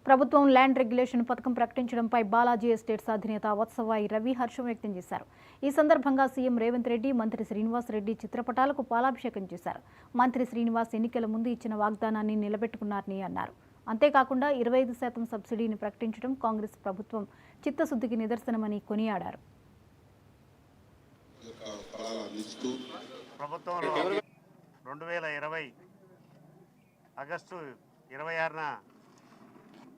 ప్రభుత్వం land regulation పథకం ప్రకటించడంపై Balaji estates అధినేత వత్సవాయి రవి హర్షం వ్యక్తం చేశారు. ఈ సందర్భంగా సీఎం రేవంత్ రెడ్డి, మంత్రి శ్రీనివాస్ రెడ్డి చిత్రపటాలకు పాలాభిషేకం చేశారు. మంత్రి శ్రీనివాస్ ఎన్నికల ముందు ఇచ్చిన వాగ్దానాన్ని నిలబెట్టుకున్నారని అన్నారు. అంతేకాకుండా 25% సబ్సిడీని ప్రకటించడం కాంగ్రెస్ ప్రభుత్వం చిత్తశుద్ధికి నిదర్శనమని కొనియాడారు. ప్రభుత్వంలో 2020 ఆగస్టు 26న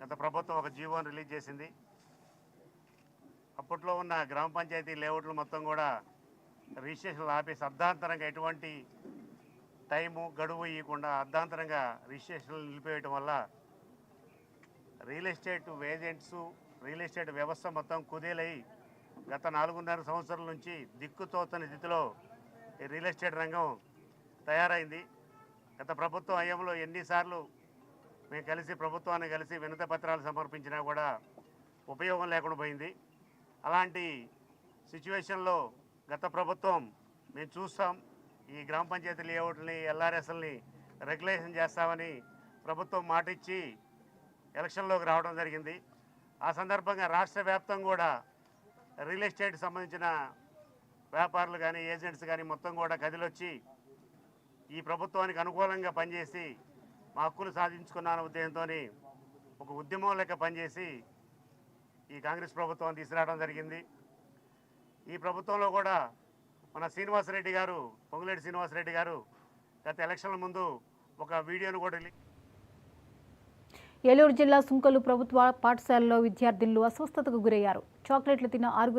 గత ప్రభుత్వం ఒక జీవోని రిలీజ్ చేసింది. అప్పట్లో ఉన్న గ్రామ పంచాయతీ లేఅవుట్లు మొత్తం కూడా రిజిస్ట్రేషన్లు ఆపేసి అర్ధాంతరంగా ఎటువంటి టైము గడువు ఇవ్వకుండా అర్ధాంతరంగా రిజిస్ట్రేషన్లు నిలిపివేయడం వల్ల real estate agents real estate వ్యవస్థ మొత్తం కుదేలై గత 4.5 సంవత్సరాల నుంచి దిక్కుతోచని స్థితిలో ఈ రియల్ ఎస్టేట్ రంగం తయారైంది. గత ప్రభుత్వం హయాంలో ఎన్నిసార్లు మేము కలిసి ప్రభుత్వాన్ని కలిసి వినతి పత్రాలు సమర్పించినా కూడా ఉపయోగం లేకుండా పోయింది. అలాంటి సిచ్యువేషన్లో గత ప్రభుత్వం మేము చూస్తాం ఈ గ్రామ పంచాయతీ లేఅవుట్ని ఎల్ఆర్ఎస్ఎల్ని రెగ్యులేషన్ చేస్తామని ప్రభుత్వం మాట ఇచ్చి ఎలక్షన్లోకి రావడం జరిగింది. ఆ సందర్భంగా రాష్ట్ర వ్యాప్తంగా కూడా రియల్ ఎస్టేట్కి సంబంధించిన వ్యాపారులు కానీ ఏజెంట్స్ కానీ మొత్తం కూడా కదిలొచ్చి ఈ ప్రభుత్వానికి అనుకూలంగా పనిచేసి మా హక్కులు సాధించుకున్న ఉద్దేశంతో ఒక ఉద్యమం లెక్క పనిచేసి ఈ కాంగ్రెస్ ప్రభుత్వాన్ని తీసుకురావడం జరిగింది. ఈ ప్రభుత్వంలో కూడా మన శ్రీనివాసరెడ్డి గారు, పొంగులేటి శ్రీనివాసరెడ్డి గారు గత ఎలక్షన్ల ముందు ఒక వీడియోను కూడా ఏలూరు జిల్లా సుంకలు ప్రభుత్వ పాఠశాలలో విద్యార్థినులు అస్వస్థతకు గురయ్యారు. చాక్లెట్లు తిన్న 6